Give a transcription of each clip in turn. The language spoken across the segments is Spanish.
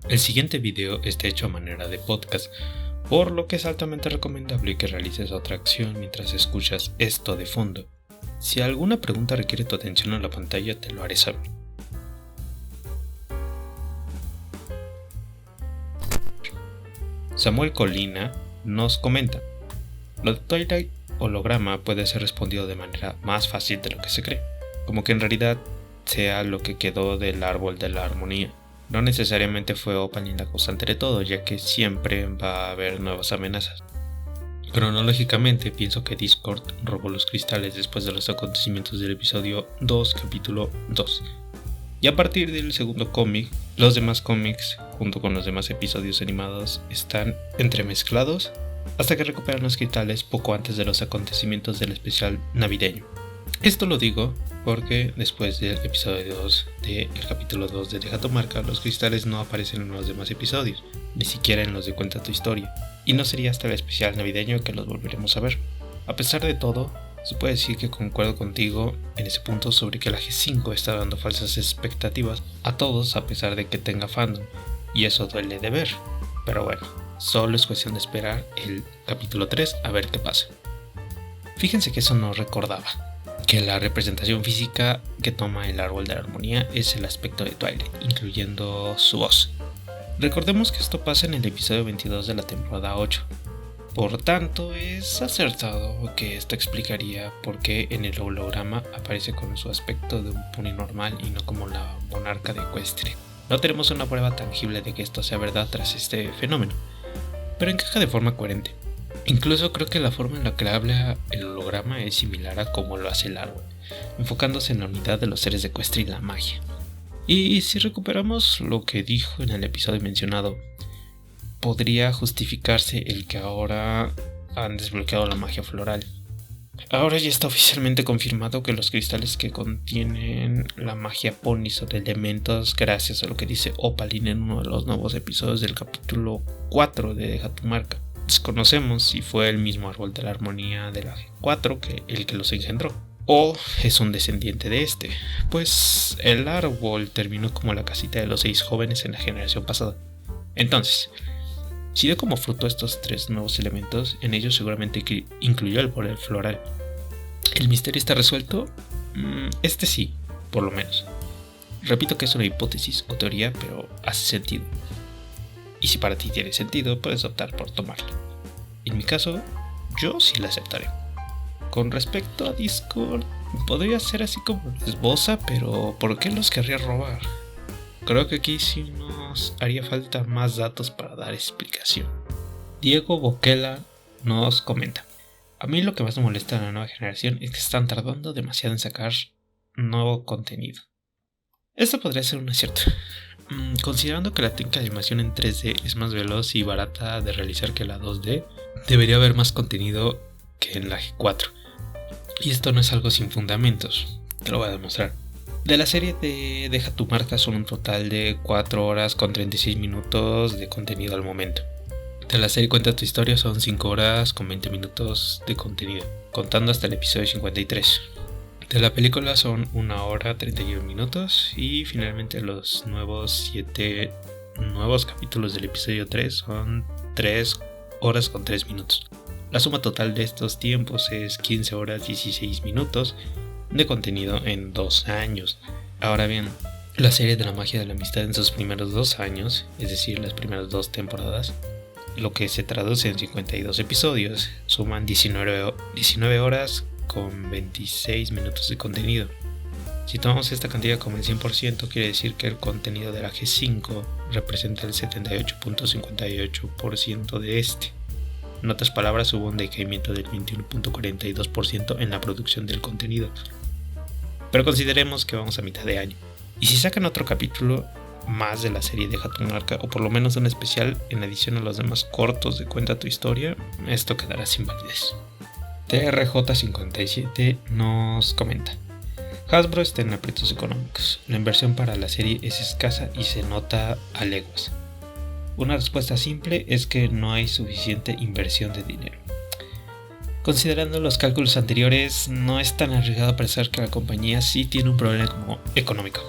El siguiente video está hecho a manera de podcast, por lo que es altamente recomendable que realices otra acción mientras escuchas esto de fondo. Si alguna pregunta requiere tu atención en la pantalla, te lo haré saber. Samuel Colina nos comenta: lo de Twilight holograma puede ser respondido de manera más fácil de lo que se cree, como que en realidad sea lo que quedó del árbol de la armonía. No necesariamente fue Opaline la constante de todo, ya que siempre va a haber nuevas amenazas. Cronológicamente, pienso que Discord robó los cristales después de los acontecimientos del episodio 2, capítulo 2. Y a partir del segundo cómic, los demás cómics, junto con los demás episodios animados, están entremezclados hasta que recuperan los cristales poco antes de los acontecimientos del especial navideño. Esto lo digo porque después del episodio 2 del capítulo 2 de Deja tu marca, los cristales no aparecen en los demás episodios, ni siquiera en los de Cuenta tu historia, y no sería hasta el especial navideño que los volveremos a ver. A pesar de todo, se puede decir que concuerdo contigo en ese punto sobre que la G5 está dando falsas expectativas a todos a pesar de que tenga fandom, y eso duele de ver, pero bueno, solo es cuestión de esperar el capítulo 3 a ver qué pasa. Fíjense que eso no recordaba, que la representación física que toma el árbol de la armonía es el aspecto de Twilight, incluyendo su voz. Recordemos que esto pasa en el episodio 22 de la temporada 8. Por tanto, es acertado que esto explicaría por qué en el holograma aparece con su aspecto de un pony normal y no como la monarca de Equestria. No tenemos una prueba tangible de que esto sea verdad tras este fenómeno, pero encaja de forma coherente. Incluso creo que la forma en la que habla el holograma es similar a cómo lo hace el árbol, enfocándose en la unidad de los seres de Equestria y la magia. Y si recuperamos lo que dijo en el episodio mencionado, podría justificarse el que ahora han desbloqueado la magia floral. Ahora ya está oficialmente confirmado que los cristales que contienen la magia pony son elementos gracias a lo que dice Opaline en uno de los nuevos episodios del capítulo 4 de Deja tu marca. Desconocemos si fue el mismo árbol de la armonía de la G4 que el que los engendró, o es un descendiente de este, pues el árbol terminó como la casita de los 6 jóvenes en la generación pasada. Entonces, si dio como fruto estos 3 nuevos elementos, en ellos seguramente incluyó el poder floral. ¿El misterio está resuelto? Este sí, por lo menos. Repito que es una hipótesis o teoría, pero hace sentido. Y si para ti tiene sentido, puedes optar por tomarla. En mi caso, yo sí la aceptaré. Con respecto a Discord, podría ser así como esboza, pero ¿por qué los querría robar? Creo que aquí sí nos haría falta más datos para dar explicación. Diego Boquela nos comenta: a mí lo que más me molesta de la nueva generación es que están tardando demasiado en sacar nuevo contenido. Esto podría ser un acierto. Considerando que la técnica de animación en 3D es más veloz y barata de realizar que la 2D, debería haber más contenido que en la G4. Y esto no es algo sin fundamentos, te lo voy a demostrar. De la serie de Deja tu marca son un total de 4 horas con 36 minutos de contenido al momento. De la serie Cuenta tu historia son 5 horas con 20 minutos de contenido, contando hasta el episodio 53. De la película son 1 hora 31 minutos y finalmente los nuevos 7 nuevos capítulos del episodio 3 son 3 horas con 3 minutos. La suma total de estos tiempos es 15 horas 16 minutos de contenido en 2 años. Ahora bien, la serie de la magia de la amistad en sus primeros 2 años, es decir, las primeras 2 temporadas, lo que se traduce en 52 episodios, suman 19 horas con 26 minutos de contenido. Si tomamos esta cantidad como el 100%, quiere decir que el contenido de la G5 representa el 78.58% de este. En otras palabras, hubo un decaimiento del 21.42% en la producción del contenido. Pero consideremos que vamos a mitad de año. Y si sacan otro capítulo más de la serie Deja tu marca, o por lo menos un especial en adición a los demás cortos de Cuenta tu historia, esto quedará sin validez. TRJ57 nos comenta: Hasbro está en aprietos económicos. La inversión para la serie es escasa y se nota a leguas. Una respuesta simple es que no hay suficiente inversión de dinero. Considerando los cálculos anteriores, no es tan arriesgado pensar que la compañía sí tiene un problema económico.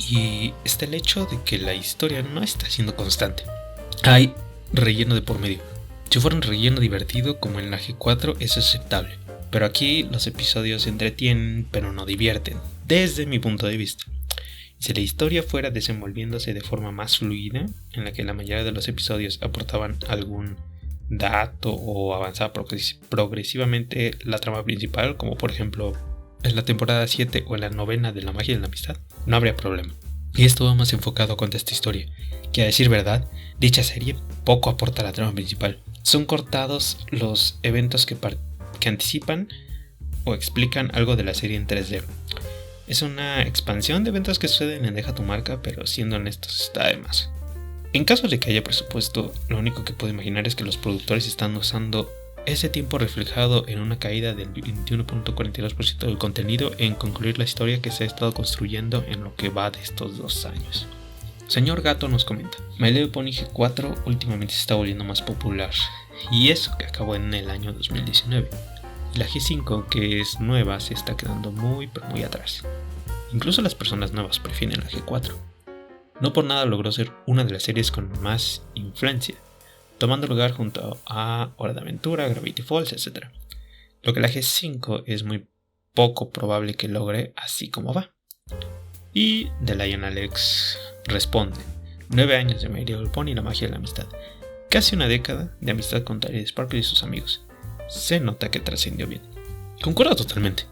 Y está el hecho de que la historia no está siendo constante. Hay relleno de por medio. Si fuera un relleno divertido como en la G4 es aceptable, pero aquí los episodios entretienen pero no divierten, desde mi punto de vista. Si la historia fuera desenvolviéndose de forma más fluida, en la que la mayoría de los episodios aportaban algún dato o avanzaba progresivamente la trama principal, como por ejemplo en la temporada 7 o en la novena de La magia de la amistad, no habría problema. Y esto va más enfocado a contar esta historia, que a decir verdad, dicha serie poco aporta a la trama principal. Son cortados los eventos que anticipan o explican algo de la serie en 3D. Es una expansión de eventos que suceden en Deja tu marca, pero siendo honestos está de más. En caso de que haya presupuesto, lo único que puedo imaginar es que los productores están usando ese tiempo reflejado en una caída del 21.42% del contenido en concluir la historia que se ha estado construyendo en lo que va de estos 2 años. Señor Gato nos comenta: My Little Pony G4 últimamente se está volviendo más popular, y eso que acabó en el año 2019. Y la G5, que es nueva, se está quedando muy pero muy atrás. Incluso las personas nuevas prefieren la G4. No por nada logró ser una de las series con más influencia, tomando lugar junto a Hora de Aventura, Gravity Falls, etc. Lo que la G5 es muy poco probable que logre así como va. Y The Lion Alex responde: 9 años de My Little Pony y la magia de la amistad. Casi una década de amistad con Tyler Sparkle y sus amigos. Se nota que trascendió bien. Concuerdo totalmente.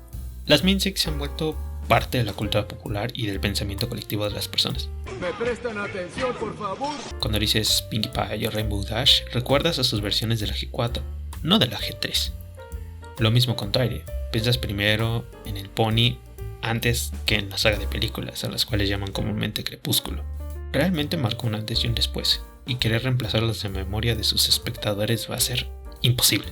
Las Main Six se han vuelto parte de la cultura popular y del pensamiento colectivo de las personas. ¿Me prestan atención, por favor? Cuando dices Pinkie Pie o Rainbow Dash, recuerdas a sus versiones de la G4, no de la G3. Lo mismo con Tyler. Piensas primero en el pony antes que en la saga de películas, a las cuales llaman comúnmente Crepúsculo. Realmente marcó un antes y un después, y querer reemplazarlos de memoria de sus espectadores va a ser imposible.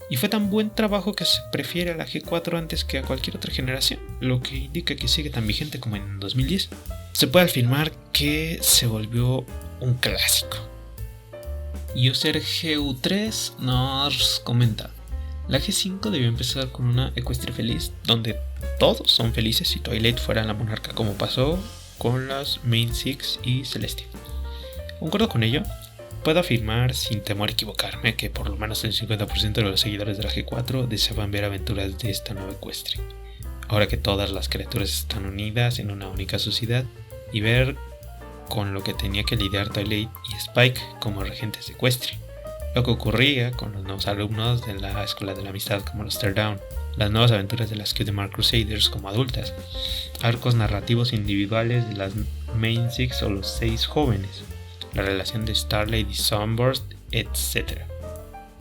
Y fue tan buen trabajo que se prefiere a la G4 antes que a cualquier otra generación, lo que indica que sigue tan vigente como en 2010. Se puede afirmar que se volvió un clásico. User GU3 nos comenta: la G5 debió empezar con una Equestria feliz, donde todos son felices y Twilight fuera la monarca, como pasó con las Main Six y Celestia. Concuerdo con ello. Puedo afirmar sin temor a equivocarme que por lo menos el 50% de los seguidores de la G4 deseaban ver aventuras de esta nueva Equestria, ahora que todas las criaturas están unidas en una única sociedad, y ver con lo que tenía que lidiar Twilight y Spike como regentes de Equestria, lo que ocurría con los nuevos alumnos de la Escuela de la Amistad como los Teardown, las nuevas aventuras de las Cutemark Crusaders como adultas, arcos narrativos individuales de las Main Six o los 6 jóvenes, la relación de Starlight y Sunburst, etc.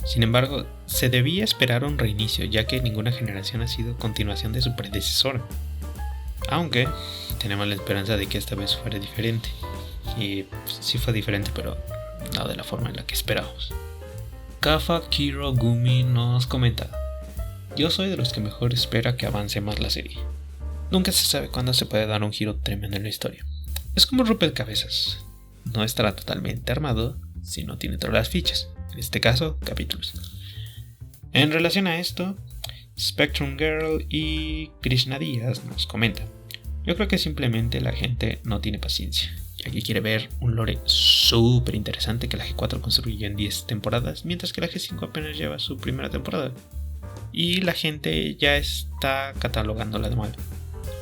Sin embargo, se debía esperar un reinicio, ya que ninguna generación ha sido continuación de su predecesora. Aunque tenemos la esperanza de que esta vez fuera diferente. Y sí fue diferente, pero no de la forma en la que esperábamos. Kafa Kiro Gumi nos comenta: yo soy de los que mejor espera que avance más la serie. Nunca se sabe cuándo se puede dar un giro tremendo en la historia. Es como un rompecabezas. No estará totalmente armado si no tiene todas las fichas, en este caso, capítulos. En relación a esto, Spectrum Girl y Krishna Díaz nos comentan: yo creo que simplemente la gente no tiene paciencia, ya que quiere ver un lore súper interesante que la G4 construyó en 10 temporadas, mientras que la G5 apenas lleva su primera temporada, y la gente ya está catalogándola de mal.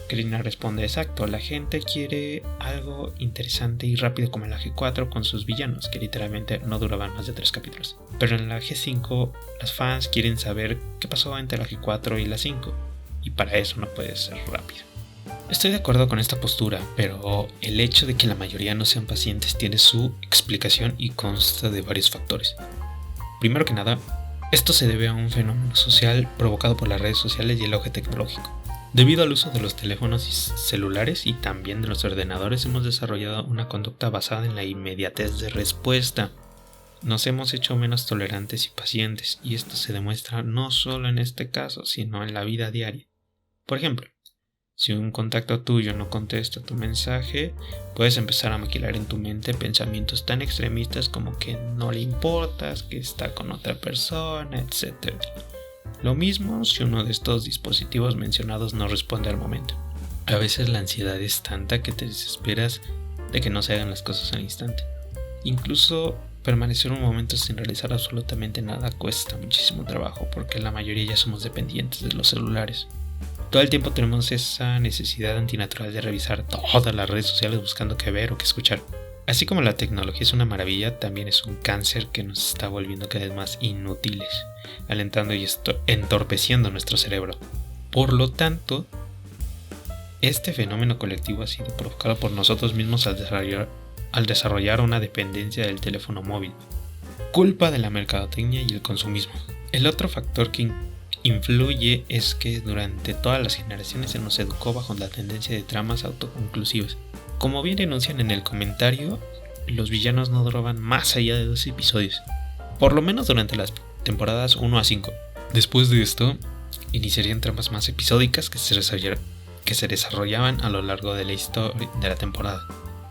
Krishna responde: exacto, la gente quiere algo interesante y rápido como en la G4 con sus villanos, que literalmente no duraban más de 3 capítulos. Pero en la G5, los fans quieren saber qué pasó entre la G4 y la 5, y para eso no puede ser rápido. Estoy de acuerdo con esta postura, pero el hecho de que la mayoría no sean pacientes tiene su explicación y consta de varios factores. Primero que nada, esto se debe a un fenómeno social provocado por las redes sociales y el auge tecnológico. Debido al uso de los teléfonos y celulares y también de los ordenadores, hemos desarrollado una conducta basada en la inmediatez de respuesta. Nos hemos hecho menos tolerantes y pacientes, y esto se demuestra no solo en este caso, sino en la vida diaria. Por ejemplo, si un contacto tuyo no contesta tu mensaje, puedes empezar a maquilar en tu mente pensamientos tan extremistas como que no le importas, que está con otra persona, etc. Lo mismo si uno de estos dispositivos mencionados no responde al momento. A veces la ansiedad es tanta que te desesperas de que no se hagan las cosas al instante. Incluso permanecer un momento sin realizar absolutamente nada cuesta muchísimo trabajo, porque la mayoría ya somos dependientes de los celulares. Todo el tiempo tenemos esa necesidad antinatural de revisar todas las redes sociales buscando qué ver o qué escuchar. Así como la tecnología es una maravilla, también es un cáncer que nos está volviendo cada vez más inútiles, alentando y entorpeciendo nuestro cerebro. Por lo tanto, este fenómeno colectivo ha sido provocado por nosotros mismos al desarrollar una dependencia del teléfono móvil, culpa de la mercadotecnia y el consumismo. El otro factor que influye es que durante todas las generaciones se nos educó bajo la tendencia de tramas autoconclusivas. Como bien denuncian en el comentario, los villanos no duraban más allá de 2 episodios, por lo menos durante las temporadas 1 a 5. Después de esto, iniciarían tramas más episódicas que se desarrollaban a lo largo de la historia de la temporada.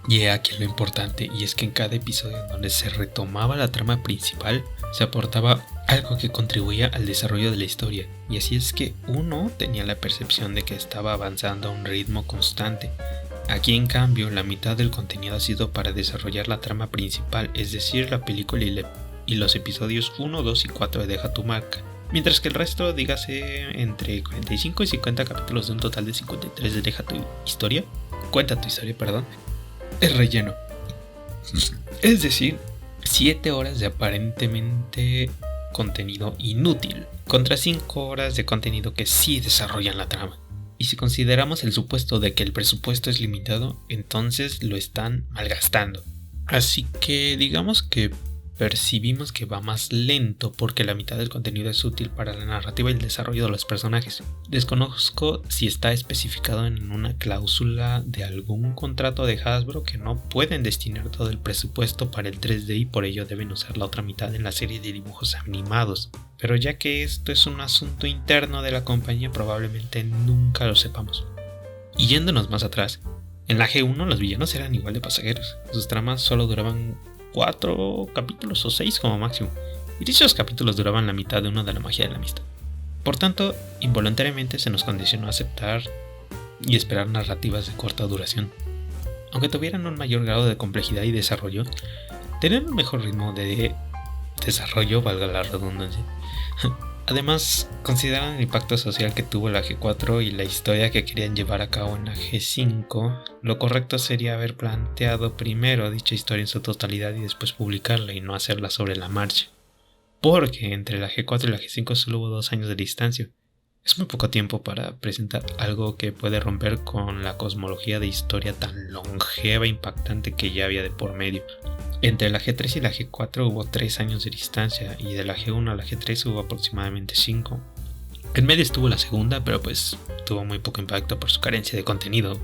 Y aquí lo importante, y es que en cada episodio en donde se retomaba la trama principal, se aportaba algo que contribuía al desarrollo de la historia, y así es que uno tenía la percepción de que estaba avanzando a un ritmo constante. Aquí en cambio, la mitad del contenido ha sido para desarrollar la trama principal, es decir, la película y los episodios 1, 2 y 4 de Deja tu marca, mientras que el resto, dígase entre 45 y 50 capítulos de un total de 53 de Cuenta tu historia, es relleno. Es decir, 7 horas de aparentemente contenido inútil contra 5 horas de contenido que sí desarrollan la trama. Y si consideramos el supuesto de que el presupuesto es limitado, entonces lo están malgastando. Así que digamos que percibimos que va más lento porque la mitad del contenido es útil para la narrativa y el desarrollo de los personajes. Desconozco si está especificado en una cláusula de algún contrato de Hasbro que no pueden destinar todo el presupuesto para el 3D y por ello deben usar la otra mitad en la serie de dibujos animados. Pero ya que esto es un asunto interno de la compañía, probablemente nunca lo sepamos. Y yéndonos más atrás, en la G1 los villanos eran igual de pasajeros. Sus tramas solo duraban 4 capítulos o 6 como máximo, y dichos capítulos duraban la mitad de uno de la magia de la amistad. Por tanto, involuntariamente se nos condicionó a aceptar y esperar narrativas de corta duración. Aunque tuvieran un mayor grado de complejidad y desarrollo, tenían un mejor ritmo de desarrollo, valga la redundancia. Además, consideran el impacto social que tuvo la G4 y la historia que querían llevar a cabo en la G5, lo correcto sería haber planteado primero dicha historia en su totalidad y después publicarla y no hacerla sobre la marcha. Porque entre la G4 y la G5 solo hubo 2 años de distancia. Es muy poco tiempo para presentar algo que puede romper con la cosmología de historia tan longeva e impactante que ya había de por medio. Entre la G3 y la G4 hubo 3 años de distancia y de la G1 a la G3 hubo aproximadamente 5. En medio estuvo la segunda, pero pues tuvo muy poco impacto por su carencia de contenido.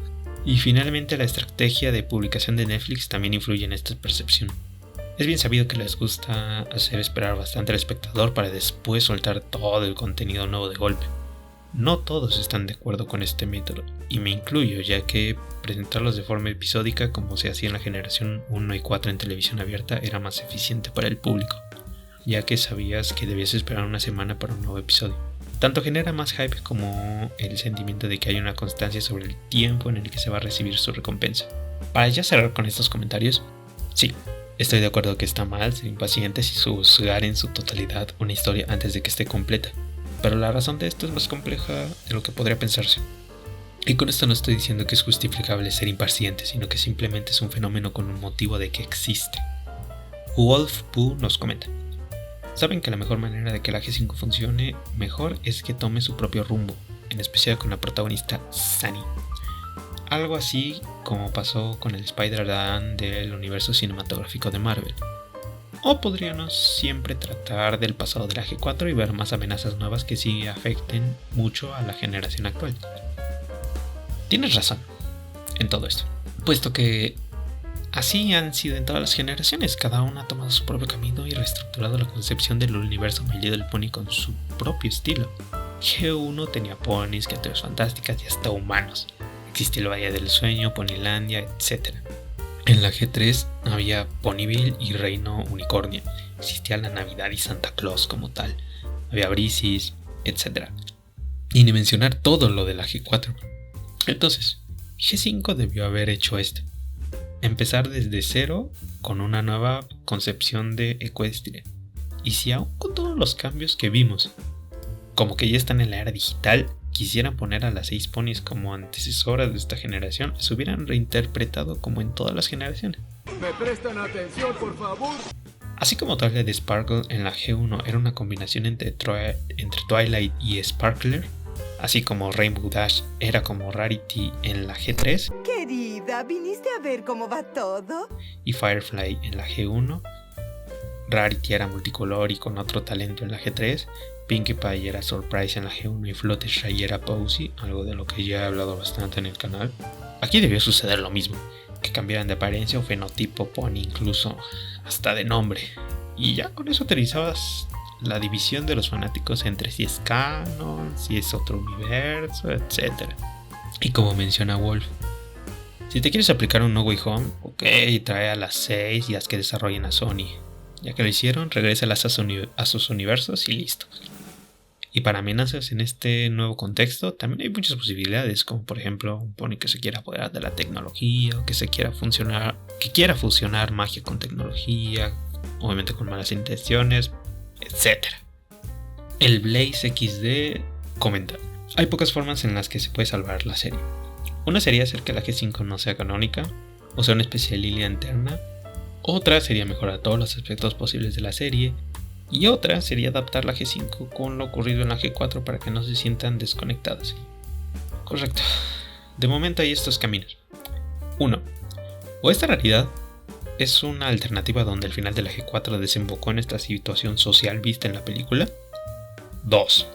Y finalmente la estrategia de publicación de Netflix también influye en esta percepción. Es bien sabido que les gusta hacer esperar bastante al espectador para después soltar todo el contenido nuevo de golpe. No todos están de acuerdo con este método, y me incluyo, ya que presentarlos de forma episódica como se hacía en la generación 1 y 4 en televisión abierta era más eficiente para el público, ya que sabías que debías esperar una semana para un nuevo episodio. Tanto genera más hype como el sentimiento de que hay una constancia sobre el tiempo en el que se va a recibir su recompensa. Para ya cerrar con estos comentarios, sí, estoy de acuerdo que está mal ser impacientes y juzgar en su totalidad una historia antes de que esté completa. Pero la razón de esto es más compleja de lo que podría pensarse. Y con esto no estoy diciendo que es justificable ser impaciente, sino que simplemente es un fenómeno con un motivo de que existe. Wolf Poo nos comenta: saben que la mejor manera de que la G5 funcione mejor es que tome su propio rumbo, en especial con la protagonista Sunny. Algo así como pasó con el Spider-Man del universo cinematográfico de Marvel. O podríamos siempre tratar del pasado de la G4 y ver más amenazas nuevas que sí afecten mucho a la generación actual. Tienes razón en todo esto, puesto que así han sido en todas las generaciones. Cada una ha tomado su propio camino y reestructurado la concepción del universo My Little Pony con su propio estilo. G1 tenía ponis, criaturas fantásticas y hasta humanos. Existía el Valle del Sueño, Ponylandia, etc. En la G3 había Ponyville y Reino Unicornia. Existía la Navidad y Santa Claus como tal. Había Brisis, etc. Y ni mencionar todo lo de la G4. Entonces, G5 debió haber hecho esto. Empezar desde cero con una nueva concepción de Equestria. Y si aún con todos los cambios que vimos, como que ya están en la era digital, quisieran poner a las 6 ponis como antecesoras de esta generación, se hubieran reinterpretado como en todas las generaciones. ¿Me prestan atención, por favor? Así como Twilight Sparkle en la G1 era una combinación entre Twilight y Sparkler, así como Rainbow Dash era como Rarity en la G3, Querida, ¿viniste a ver cómo va todo? y Firefly en la G1, Rarity era multicolor y con otro talento en la G3, Pinkie Pie era Surprise en la G1 y Fluttershy era Posy, algo de lo que ya he hablado bastante en el canal. Aquí debió suceder lo mismo, que cambiaran de apariencia o fenotipo, pony, incluso hasta de nombre. Y ya con eso utilizabas la división de los fanáticos entre si es canon, si es otro universo, etc. Y como menciona Wolf, si te quieres aplicar un No Way Home, ok, trae a las 6 y haz que desarrollen a Sony. Ya que lo hicieron, regrésalas a sus universos y listo. Y para amenazas en este nuevo contexto también hay muchas posibilidades, como por ejemplo un pony que se quiera apoderar de la tecnología o que quiera fusionar magia con tecnología, obviamente con malas intenciones, etc. El Blaze XD comenta: hay pocas formas en las que se puede salvar la serie. Una sería hacer que la G5 no sea canónica, o sea una especie de línea interna. Otra sería mejorar todos los aspectos posibles de la serie. Y otra sería adaptar la G5 con lo ocurrido en la G4 para que no se sientan desconectadas. Correcto. De momento hay estos caminos. 1. O esta realidad es una alternativa donde el final de la G4 desembocó en esta situación social vista en la película. 2.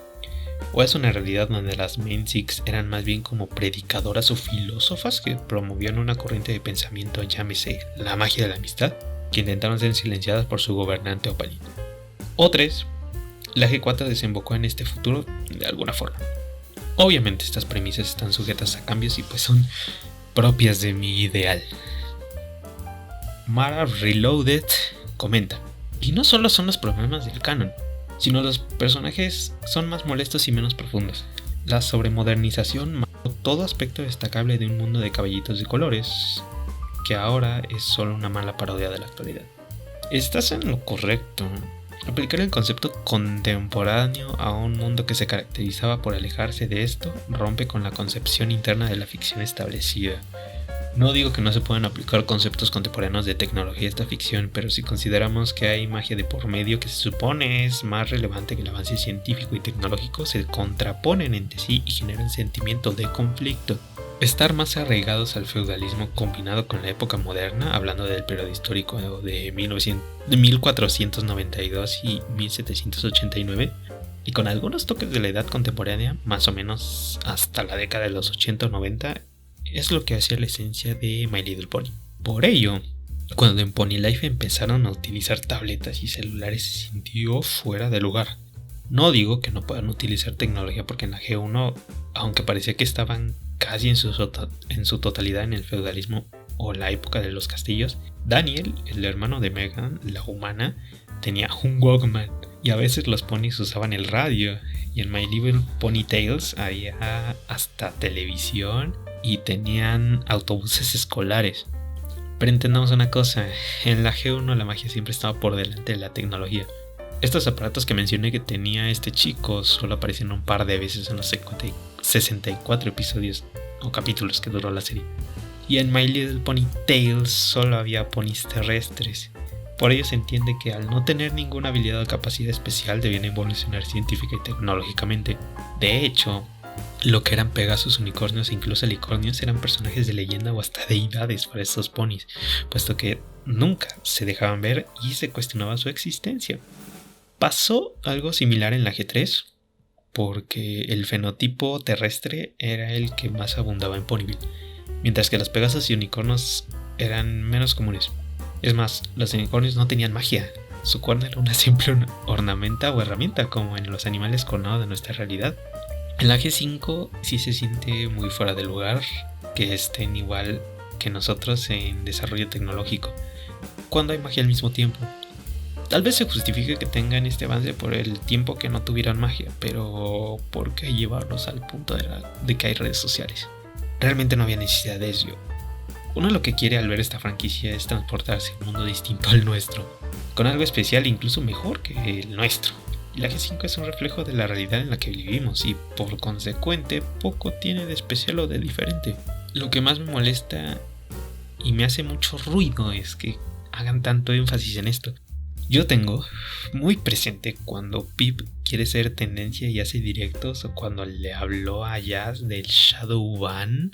O es una realidad donde las Main Six eran más bien como predicadoras o filósofas que promovían una corriente de pensamiento, llámese la magia de la amistad, que intentaron ser silenciadas por su gobernante Opaline. O 3. La G4 desembocó en este futuro de alguna forma. Obviamente estas premisas están sujetas a cambios y pues son propias de mi ideal. Mara Reloaded comenta: y no solo son los problemas del canon, sino los personajes son más molestos y menos profundos. La sobremodernización mató todo aspecto destacable de un mundo de caballitos de colores, que ahora es solo una mala parodia de la actualidad. Estás en lo correcto. Aplicar el concepto contemporáneo a un mundo que se caracterizaba por alejarse de esto rompe con la concepción interna de la ficción establecida. No digo que no se puedan aplicar conceptos contemporáneos de tecnología a esta ficción, pero si consideramos que hay magia de por medio que se supone es más relevante que el avance científico y tecnológico, se contraponen entre sí y generan sentimiento de conflicto. Estar más arraigados al feudalismo combinado con la época moderna, hablando del periodo histórico de 1492 y 1789, y con algunos toques de la edad contemporánea, más o menos hasta la década de los 80 o 90, es lo que hacía la esencia de My Little Pony. Por ello, cuando en Pony Life empezaron a utilizar tabletas y celulares, se sintió fuera de lugar. No digo que no puedan utilizar tecnología, porque en la G1, aunque parecía que estaban casi en su totalidad en el feudalismo o la época de los castillos, Daniel, el hermano de Megan, la humana, tenía un Walkman y a veces los ponis usaban el radio, y en My Little Pony Tales había hasta televisión y tenían autobuses escolares. Pero entendamos una cosa, en la G1 la magia siempre estaba por delante de la tecnología. Estos aparatos que mencioné que tenía este chico solo aparecieron un par de veces en los 64 episodios o capítulos que duró la serie. Y en My Little Pony Tales solo había ponis terrestres. Por ello se entiende que al no tener ninguna habilidad o capacidad especial debían evolucionar científica y tecnológicamente. De hecho, lo que eran Pegasus, unicornios e incluso alicornios eran personajes de leyenda o hasta deidades para estos ponis, puesto que nunca se dejaban ver y se cuestionaba su existencia. Pasó algo similar en la G3, porque el fenotipo terrestre era el que más abundaba en Ponyville, mientras que los Pegasus y unicornios eran menos comunes. Es más, los unicornios no tenían magia, su cuerno era una simple ornamenta o herramienta, como en los animales coronados de nuestra realidad. En la G5 sí se siente muy fuera de lugar que estén igual que nosotros en desarrollo tecnológico, cuando hay magia al mismo tiempo. Tal vez se justifique que tengan este avance por el tiempo que no tuvieran magia, pero ¿por qué llevarlos al punto de que hay redes sociales? realmente no había necesidad de eso. Uno lo que quiere al ver esta franquicia es transportarse a un mundo distinto al nuestro, con algo especial e incluso mejor que el nuestro. Y la G5 es un reflejo de la realidad en la que vivimos y por consecuente poco tiene de especial o de diferente. Lo que más me molesta y me hace mucho ruido es que hagan tanto énfasis en esto. Yo tengo muy presente cuando Pip quiere ser tendencia y hace directos, o cuando le habló a Jazz del Shadow Ban.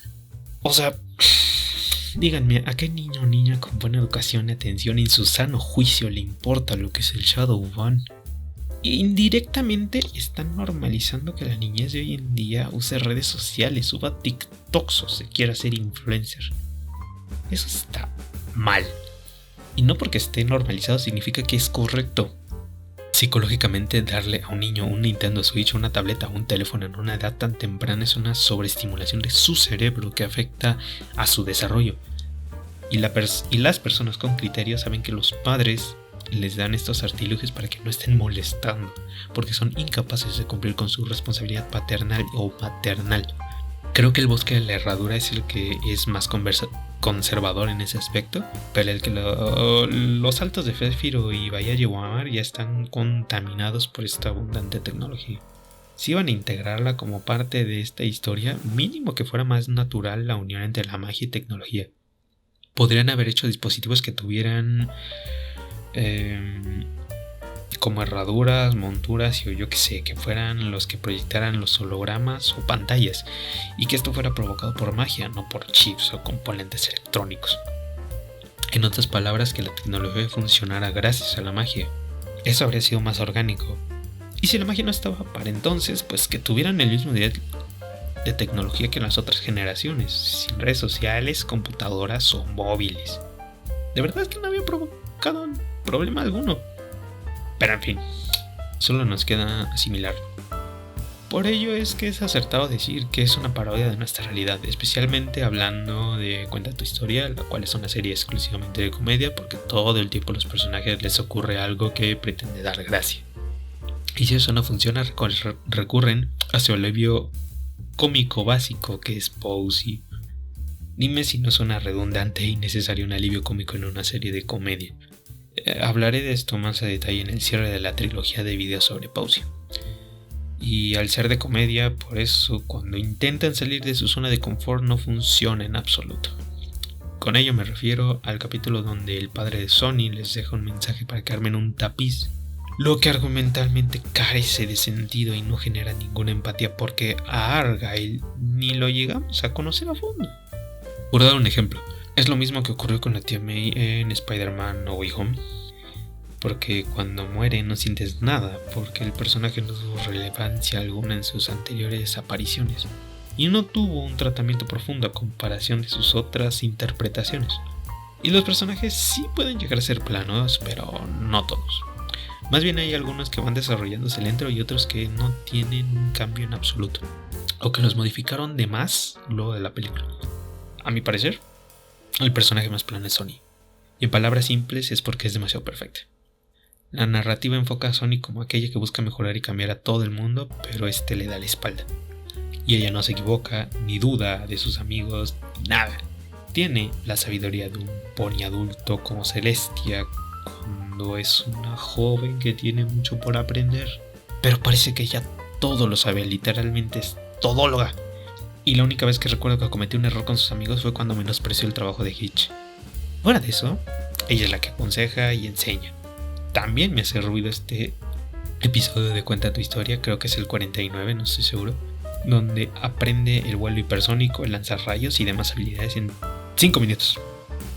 O sea, díganme, ¿a qué niño o niña con buena educación y atención en su sano juicio le importa lo que es el Shadow Ban? Indirectamente están normalizando que la niñez de hoy en día use redes sociales, suba TikToks o se quiera ser influencer. Eso está mal. Y no porque esté normalizado significa que es correcto. Psicológicamente, darle a un niño un Nintendo Switch, una tableta o un teléfono en una edad tan temprana es una sobreestimulación de su cerebro que afecta a su desarrollo. Y las personas con criterio saben que los padres les dan estos artilugios para que no estén molestando, porque son incapaces de cumplir con su responsabilidad paternal o maternal. Creo que el bosque de la herradura es el que es más conservador en ese aspecto, pero el que los altos de Féfiro y Bahía Yewamar ya están contaminados por esta abundante tecnología. Si iban a integrarla como parte de esta historia, mínimo que fuera más natural la unión entre la magia y tecnología. Podrían haber hecho dispositivos que tuvieran como herraduras, monturas y yo que sé, que fueran los que proyectaran los hologramas o pantallas, y que esto fuera provocado por magia, no por chips o componentes electrónicos. En otras palabras, que la tecnología funcionara gracias a la magia. Eso habría sido más orgánico. Y si la magia no estaba para entonces, pues que tuvieran el mismo nivel de tecnología que en las otras generaciones, sin redes sociales, computadoras o móviles. De verdad que no había provocado problema alguno. Pero en fin, solo nos queda asimilarlo. Por ello es que es acertado decir que es una parodia de nuestra realidad, especialmente hablando de Cuenta tu historia, la cual es una serie exclusivamente de comedia, porque todo el tiempo a los personajes les ocurre algo que pretende dar gracia. Y si eso no funciona, recurren a su alivio cómico básico, que es Posey. Dime si no suena redundante e innecesario un alivio cómico en una serie de comedia. Hablaré de esto más a detalle en el cierre de la trilogía de videos sobre Posey. Y al ser de comedia, por eso cuando intentan salir de su zona de confort no funciona en absoluto. Con ello me refiero al capítulo donde el padre de Sonny les deja un mensaje para que armen un tapiz, lo que argumentalmente carece de sentido y no genera ninguna empatía porque a Argyle ni lo llegamos a conocer a fondo. Por dar un ejemplo, es lo mismo que ocurrió con la tía May en Spider-Man No Way Home, porque cuando muere no sientes nada, porque el personaje no tuvo relevancia alguna en sus anteriores apariciones, y no tuvo un tratamiento profundo a comparación de sus otras interpretaciones. Y los personajes sí pueden llegar a ser planos, pero no todos. Más bien hay algunos que van desarrollándose lento y otros que no tienen un cambio en absoluto, o que los modificaron de más luego de la película. A mi parecer, el personaje más plano es Sonny, y en palabras simples es porque es demasiado perfecta. La narrativa enfoca a Sonny como aquella que busca mejorar y cambiar a todo el mundo, pero este le da la espalda. Y ella no se equivoca, ni duda de sus amigos, nada. Tiene la sabiduría de un pony adulto como Celestia, cuando es una joven que tiene mucho por aprender. Pero parece que ella todo lo sabe, literalmente es todóloga. Y la única vez que recuerdo que cometió un error con sus amigos fue cuando menospreció el trabajo de Hitch. Fuera de eso, ella es la que aconseja y enseña. También me hace ruido este episodio de Cuenta tu historia, creo que es el 49, no estoy seguro, donde aprende el vuelo hipersónico, el lanzar rayos y demás habilidades en 5 minutos.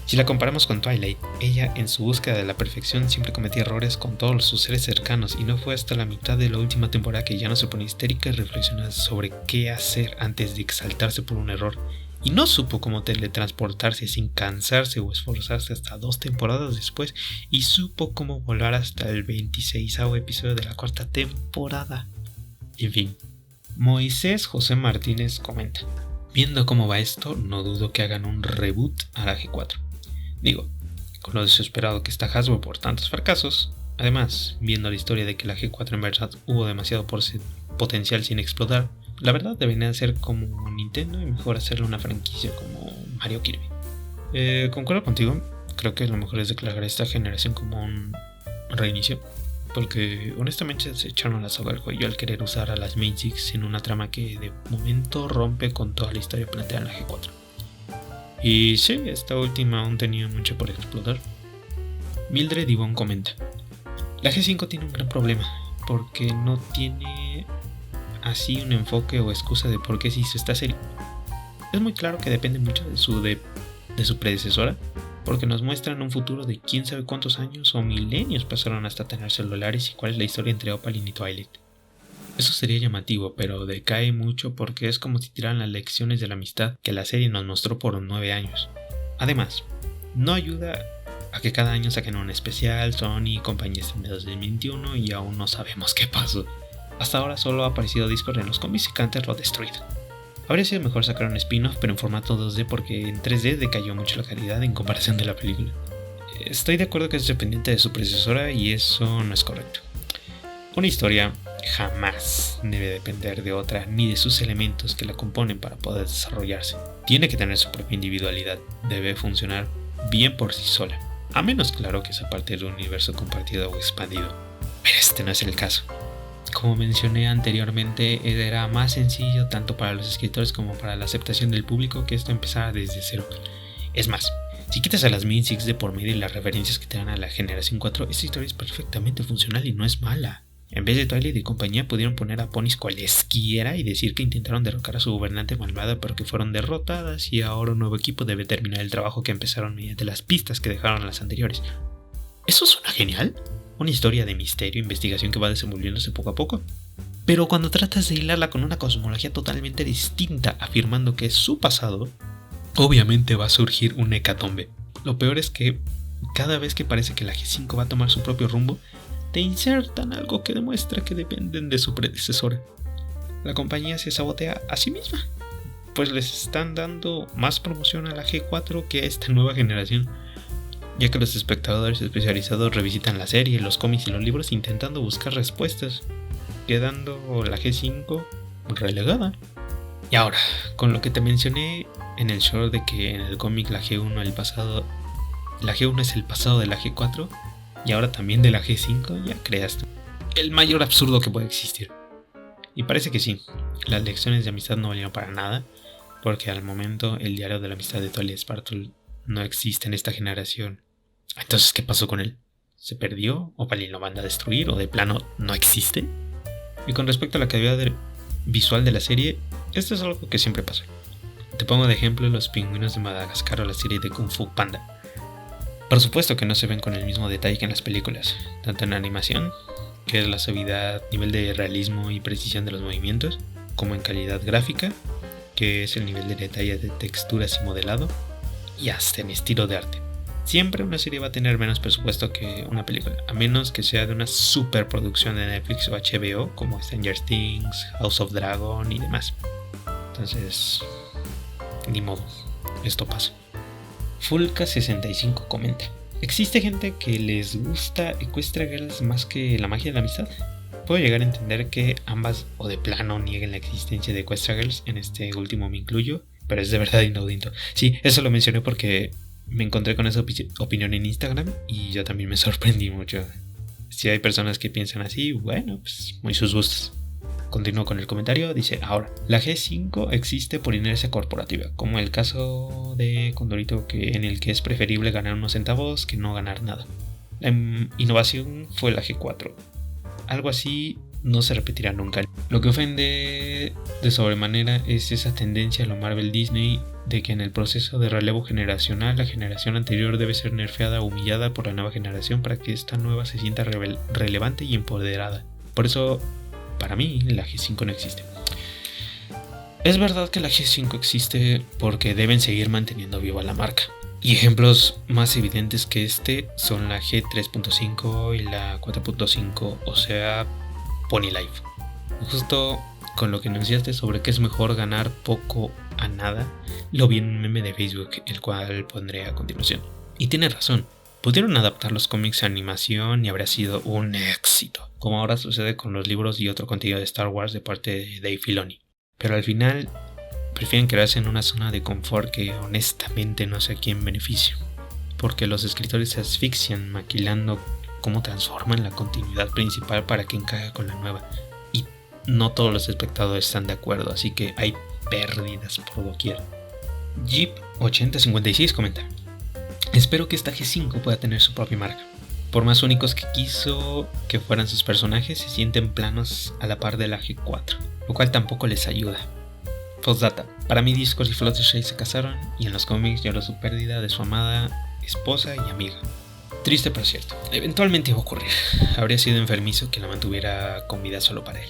Si la comparamos con Twilight, ella en su búsqueda de la perfección siempre cometía errores con todos sus seres cercanos y no fue hasta la mitad de la última temporada que ya no se pone histérica y reflexiona sobre qué hacer antes de exaltarse por un error. Y no supo cómo teletransportarse sin cansarse o esforzarse hasta 2 temporadas después, y supo cómo volar hasta el 26º episodio de la 4ª temporada. En fin, Moisés José Martínez comenta: viendo cómo va esto, no dudo que hagan un reboot a la G4. Digo, con lo desesperado que está Hasbro por tantos fracasos, además, viendo la historia de que la G4 en verdad hubo demasiado potencial sin explotar, La verdad deberían hacer como Nintendo y mejor hacerle una franquicia como Mario Kirby. Concuerdo contigo, creo que lo mejor es declarar esta generación como un reinicio, porque honestamente se echaron la soga al cuello al querer usar a las Main Six en una trama que de momento rompe con toda la historia planteada en la G4. Y sí, esta última aún tenía mucho por explotar. Mildred Yvonne comenta: la G5 tiene un gran problema, porque no tiene así un enfoque o excusa de por qué se hizo esta serie. Es muy claro que depende mucho de su predecesora, porque nos muestran un futuro de quién sabe cuántos años o milenios pasaron hasta tener celulares y cuál es la historia entre Opaline y Twilight. Eso sería llamativo, pero decae mucho porque es como si tiraran las lecciones de la amistad que la serie nos mostró por 9 años. Además, no ayuda a que cada año saquen un especial, Sony y compañía en 2021 y aún no sabemos qué pasó. Hasta ahora solo ha aparecido Discord en los cómics y Canter lo ha destruido. Habría sido mejor sacar un spin-off pero en formato 2D porque en 3D decayó mucho la calidad en comparación de la película. Estoy de acuerdo que es dependiente de su predecesora y eso no es correcto. Una historia jamás debe depender de otra ni de sus elementos que la componen para poder desarrollarse. Tiene que tener su propia individualidad, debe funcionar bien por sí sola, a menos claro que sea parte de un universo compartido o expandido. Pero este no es el caso. Como mencioné anteriormente, era más sencillo tanto para los escritores como para la aceptación del público que esto empezara desde cero. Es más, si quitas a las Main Six de por medio y las referencias que te dan a la generación 4, esta historia es perfectamente funcional y no es mala. En vez de Twilight y compañía pudieron poner a ponis cualesquiera y decir que intentaron derrocar a su gobernante malvada pero que fueron derrotadas y ahora un nuevo equipo debe terminar el trabajo que empezaron mediante las pistas que dejaron las anteriores. ¿Eso suena genial? Una historia de misterio e investigación que va desenvolviéndose poco a poco. Pero cuando tratas de hilarla con una cosmología totalmente distinta afirmando que es su pasado, obviamente va a surgir un hecatombe. Lo peor es que cada vez que parece que la G5 va a tomar su propio rumbo, te insertan algo que demuestra que dependen de su predecesora. La compañía se sabotea a sí misma, pues les están dando más promoción a la G4 que a esta nueva generación, ya que los espectadores especializados revisitan la serie, los cómics y los libros intentando buscar respuestas, quedando la G5 relegada. Y ahora, con lo que te mencioné en el short de que en el cómic la G1 es el pasado de la G4 y ahora también de la G5, ya creas el mayor absurdo que puede existir. Y parece que sí, las lecciones de amistad no valieron para nada, porque al momento el diario de la amistad de Twilight Sparkle no existe en esta generación. Entonces, ¿qué pasó con él? ¿Se perdió? ¿O Opaline lo manda a destruir? ¿O de plano no existe? Y con respecto a la calidad visual de la serie, esto es algo que siempre pasa. Te pongo de ejemplo los pingüinos de Madagascar o la serie de Kung Fu Panda. Por supuesto que no se ven con el mismo detalle que en las películas, tanto en la animación, que es la suavidad, nivel de realismo y precisión de los movimientos, como en calidad gráfica, que es el nivel de detalle de texturas y modelado, y hasta en estilo de arte. Siempre una serie va a tener menos presupuesto que una película, a menos que sea de una superproducción de Netflix o HBO, como Stranger Things, House of Dragon y demás. Entonces, ni modo, esto pasa. Fulka65 comenta: ¿existe gente que les gusta Equestria Girls más que la magia de la amistad? Puedo llegar a entender que ambas o de plano nieguen la existencia de Equestria Girls, en este último me incluyo, pero es de verdad inaudito. Sí, eso lo mencioné porque me encontré con esa opinión en Instagram y yo también me sorprendí mucho. Si hay personas que piensan así, bueno, pues muy sus gustos. Continúo con el comentario, dice: ahora, la G5 existe por inercia corporativa, como el caso de Condorito, en el que es preferible ganar unos centavos que no ganar nada. La innovación fue la G4. Algo así no se repetirá nunca. Lo que ofende de sobremanera es esa tendencia a lo Marvel Disney de que en el proceso de relevo generacional la generación anterior debe ser nerfeada o humillada por la nueva generación para que esta nueva se sienta relevante y empoderada. Por eso, para mí, la G5 no existe. Es verdad que la G5 existe porque deben seguir manteniendo viva la marca. Y ejemplos más evidentes que este son la G3.5 y la 4.5, o sea, Pony Life. Justo con lo que anunciaste sobre que es mejor ganar poco a nada, lo vi en un meme de Facebook, el cual pondré a continuación. Y tiene razón, pudieron adaptar los cómics a animación y habría sido un éxito, como ahora sucede con los libros y otro contenido de Star Wars de parte de Dave Filoni. pero al final prefieren quedarse en una zona de confort que honestamente no sé a quién beneficio, porque los escritores se asfixian maquilando cómo transforman la continuidad principal para que encaje con la nueva, y no todos los espectadores están de acuerdo, así que hay pérdidas por doquier. Jeep8056 comenta: espero que esta G5 pueda tener su propia marca. Por más únicos que quiso que fueran sus personajes, se sienten planos a la par de la G4, lo cual tampoco les ayuda. Postdata: para mí Discord y Fluttershy se casaron y en los cómics lloró su pérdida de su amada esposa y amiga. Triste pero cierto, eventualmente iba a ocurrir. Habría sido enfermizo que la mantuviera con vida solo para él.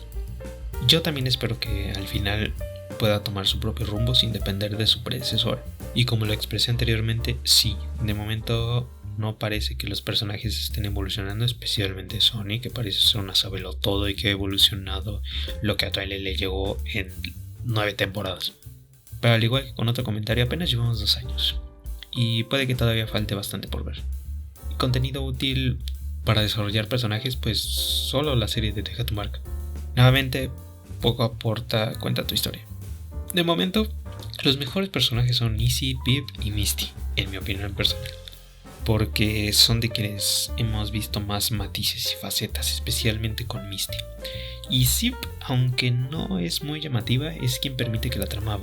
Yo también espero que al final pueda tomar su propio rumbo sin depender de su predecesor. Y como lo expresé anteriormente, sí, de momento no parece que los personajes estén evolucionando, especialmente Sony, que parece ser una sabelotodo y que ha evolucionado lo que a Twilight le llegó en 9 temporadas. Pero al igual que con otro comentario, apenas llevamos 2 años y puede que todavía falte bastante por ver. Contenido útil para desarrollar personajes, pues solo la serie de Deja tu marca. Nuevamente, poco aporta, cuenta tu historia. De momento, los mejores personajes son Izzy, Pip y Misty, en mi opinión personal, porque son de quienes hemos visto más matices y facetas, especialmente con Misty. Y Zip, aunque no es muy llamativa, es quien permite que la trama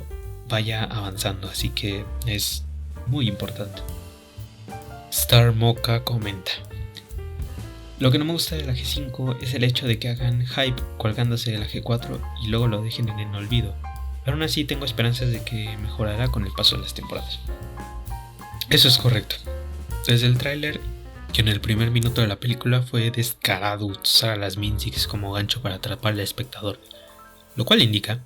vaya avanzando, así que es muy importante. Star Mocha comenta: lo que no me gusta de la G5 es el hecho de que hagan hype colgándose de la G4 y luego lo dejen en el olvido, pero aún así tengo esperanzas de que mejorará con el paso de las temporadas. Eso es correcto. Desde el tráiler, que en el primer minuto de la película fue descarado usar a las Minzix como gancho para atrapar al espectador, lo cual indica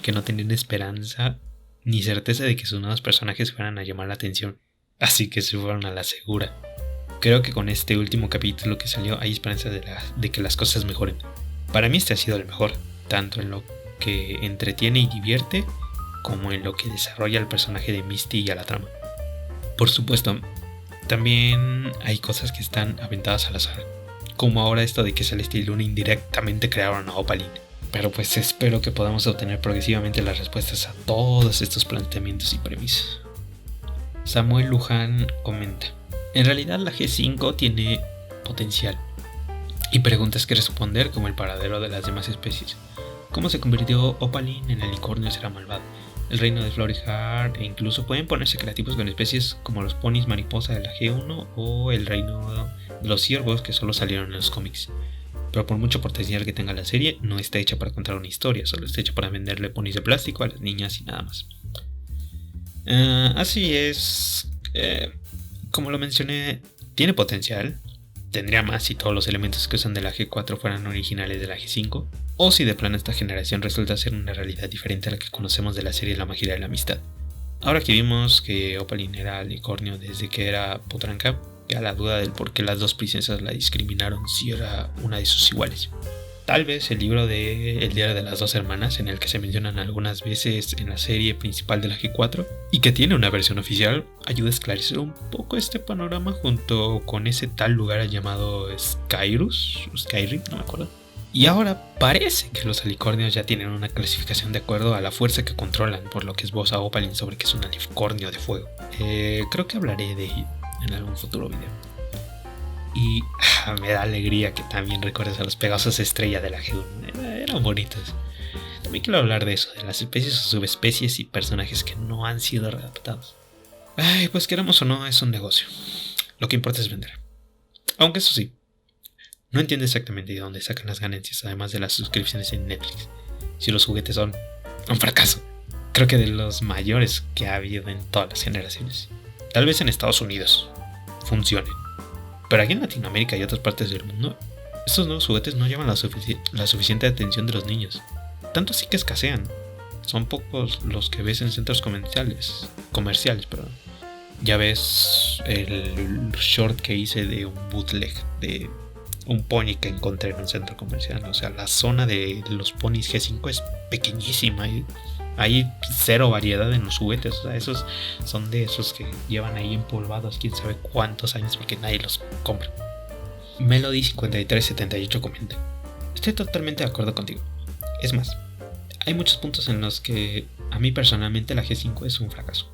que no tenían esperanza ni certeza de que sus nuevos personajes fueran a llamar la atención, así que se fueron a la segura. Creo que con este último capítulo que salió hay esperanza de que las cosas mejoren. Para mí este ha sido el mejor, tanto en lo que entretiene y divierte, como en lo que desarrolla el personaje de Misty y a la trama. Por supuesto, también hay cosas que están aventadas al azar, como ahora esto de que Celeste y Luna indirectamente crearon a Opaline. Pero pues espero que podamos obtener progresivamente las respuestas a todos estos planteamientos y premisas. Samuel Luján comenta: en realidad la G5 tiene potencial y preguntas que responder, como el paradero de las demás especies. ¿Cómo se convirtió Opaline en el unicornio será malvado? El reino de Flor y Heart, e incluso pueden ponerse creativos con especies como los ponis mariposa de la G1 o el reino de los ciervos que solo salieron en los cómics. Pero por mucho potencial que tenga la serie, no está hecha para contar una historia, solo está hecha para venderle ponis de plástico a las niñas y nada más. Así es, como lo mencioné, tiene potencial. Tendría más si todos los elementos que usan de la G4 fueran originales de la G5, o si de plano esta generación resulta ser una realidad diferente a la que conocemos de la serie La Magia de la Amistad. Ahora que vimos que Opaline era unicornio desde que era potranca, queda la duda del por qué las dos princesas la discriminaron si era una de sus iguales. Tal vez el libro de El diario de las dos hermanas, en el que se mencionan algunas veces en la serie principal de la G4 y que tiene una versión oficial, ayuda a esclarecer un poco este panorama junto con ese tal lugar llamado Skyrim, no me acuerdo. Y ahora parece que los alicornios ya tienen una clasificación de acuerdo a la fuerza que controlan, por lo que esboza Opaline sobre que es un alicornio de fuego. Creo que hablaré de ello en algún futuro video. Y me da alegría que también recuerdes a los Pegasos estrella de la G1. Eran bonitos. También quiero hablar de eso, de las especies o subespecies y personajes que no han sido readaptados. Pues queramos o no, es un negocio. Lo que importa es vender. Aunque eso sí, no entiendo exactamente de dónde sacan las ganancias, además de las suscripciones en Netflix, si los juguetes son un fracaso. Creo que de los mayores que ha habido en todas las generaciones. Tal vez en Estados Unidos funcionen, pero aquí en Latinoamérica y otras partes del mundo, estos nuevos juguetes no llevan la suficiente atención de los niños. Tanto así que escasean. Son pocos los que ves en centros comerciales. Ya ves el short que hice de un bootleg de un pony que encontré en un centro comercial. O sea, la zona de los ponis G5 es pequeñísima y hay cero variedad en los juguetes. O sea, esos son de esos que llevan ahí empolvados quién sabe cuántos años porque nadie los compra. Melody5378 comenta: estoy totalmente de acuerdo contigo. Es más, Hay muchos puntos en los que a mí personalmente la G5 es un fracaso.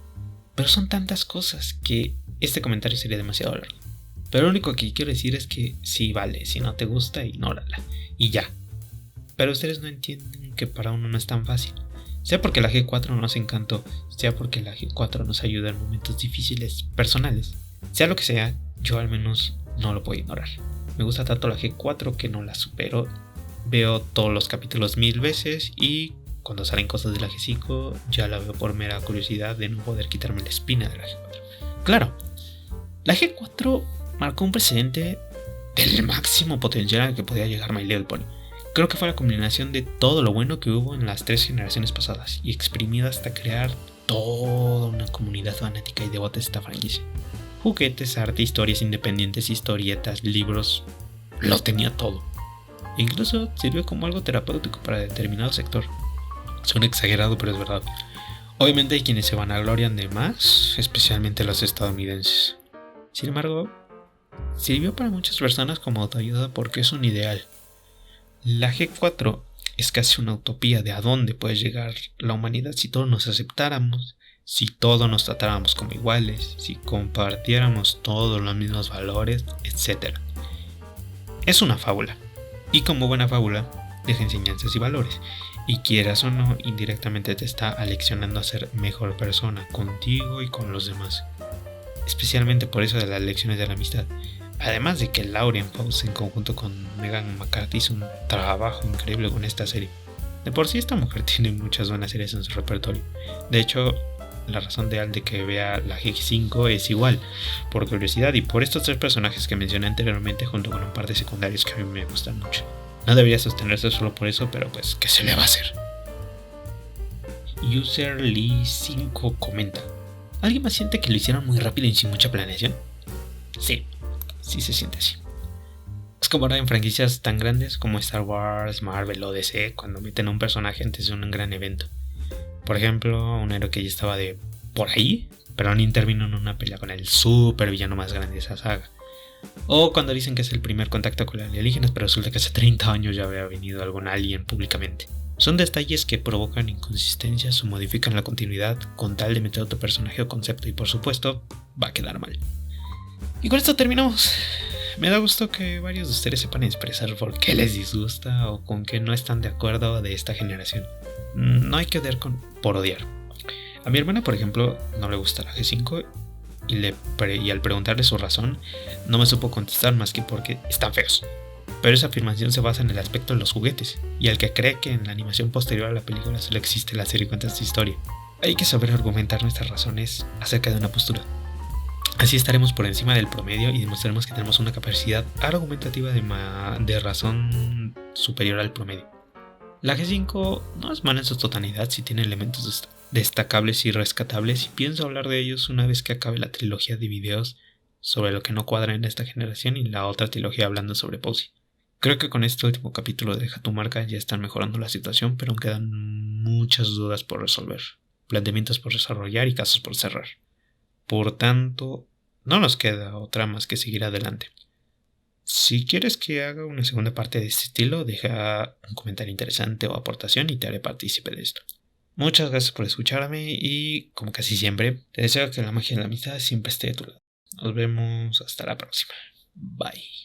Pero son tantas cosas que este comentario sería demasiado largo. Pero lo único que quiero decir es que sí vale, si no te gusta, ignórala. Y ya. Pero ustedes no entienden que para uno no es tan fácil. Sea porque la G4 nos encantó, sea porque la G4 nos ayuda en momentos difíciles personales. Sea lo que sea, yo al menos no lo puedo ignorar. Me gusta tanto la G4 que no la supero. Veo todos los capítulos 1000 veces y cuando salen cosas de la G5 ya la veo por mera curiosidad de no poder quitarme la espina de la G4. Claro, la G4 marcó un precedente del máximo potencial al que podía llegar My Little Pony. Creo que fue la combinación de todo lo bueno que hubo en las 3 generaciones pasadas y exprimido hasta crear toda una comunidad fanática y devota de esta franquicia. Juguetes, arte, historias independientes, historietas, libros, lo tenía todo. E incluso sirvió como algo terapéutico para determinado sector. Suena exagerado, pero es verdad. Obviamente hay quienes se vanaglorian de más, especialmente los estadounidenses. Sin embargo, sirvió para muchas personas como autoayuda porque es un ideal. La G4 es casi una utopía de a dónde puede llegar la humanidad si todos nos aceptáramos, si todos nos tratáramos como iguales, si compartiéramos todos los mismos valores, etc. Es una fábula, y como buena fábula, deja enseñanzas y valores, y quieras o no, indirectamente te está aleccionando a ser mejor persona contigo y con los demás. Especialmente por eso de las lecciones de la amistad. Además de que Lauren Faust en conjunto con Megan McCarthy hizo un trabajo increíble con esta serie. De por sí esta mujer tiene muchas buenas series en su repertorio. De hecho, la razón de que vea la G5 es igual, por curiosidad y por estos 3 personajes que mencioné anteriormente junto con un par de secundarios que a mí me gustan mucho. No debería sostenerse solo por eso, pero pues, ¿qué se le va a hacer? User Lee 5 comenta: ¿alguien más siente que lo hicieron muy rápido y sin mucha planeación? Sí se siente así. Es como ahora en franquicias tan grandes como Star Wars, Marvel o DC cuando meten a un personaje antes de un gran evento. Por ejemplo, un héroe que ya estaba de por ahí, pero ni intervino en una pelea con el super villano más grande de esa saga. O cuando dicen que es el primer contacto con los alienígenas, pero resulta que hace 30 años ya había venido algún alien públicamente. Son detalles que provocan inconsistencias o modifican la continuidad con tal de meter otro personaje o concepto y por supuesto va a quedar mal. Y con esto terminamos. Me da gusto que varios de ustedes sepan expresar por qué les disgusta o con qué no están de acuerdo de esta generación. No hay que odiar por odiar. A mi hermana, por ejemplo, no le gusta la G5 y al preguntarle su razón, no me supo contestar más que porque están feos. Pero esa afirmación se basa en el aspecto de los juguetes, y al que cree que en la animación posterior a la película solo existe la serie y cuenta esta historia. Hay que saber argumentar nuestras razones acerca de una postura. Así estaremos por encima del promedio y demostraremos que tenemos una capacidad argumentativa de razón superior al promedio. La G5 no es mala en su totalidad si tiene elementos destacables y rescatables, y pienso hablar de ellos una vez que acabe la trilogía de videos sobre lo que no cuadra en esta generación y la otra trilogía hablando sobre Posey. Creo que con este último capítulo de Deja tu marca ya están mejorando la situación, pero aún quedan muchas dudas por resolver, planteamientos por desarrollar y casos por cerrar. Por tanto, no nos queda otra más que seguir adelante. Si quieres que haga una segunda parte de este estilo, deja un comentario interesante o aportación y te haré partícipe de esto. Muchas gracias por escucharme y, como casi siempre, te deseo que la magia de la amistad siempre esté de tu lado. Nos vemos hasta la próxima. Bye.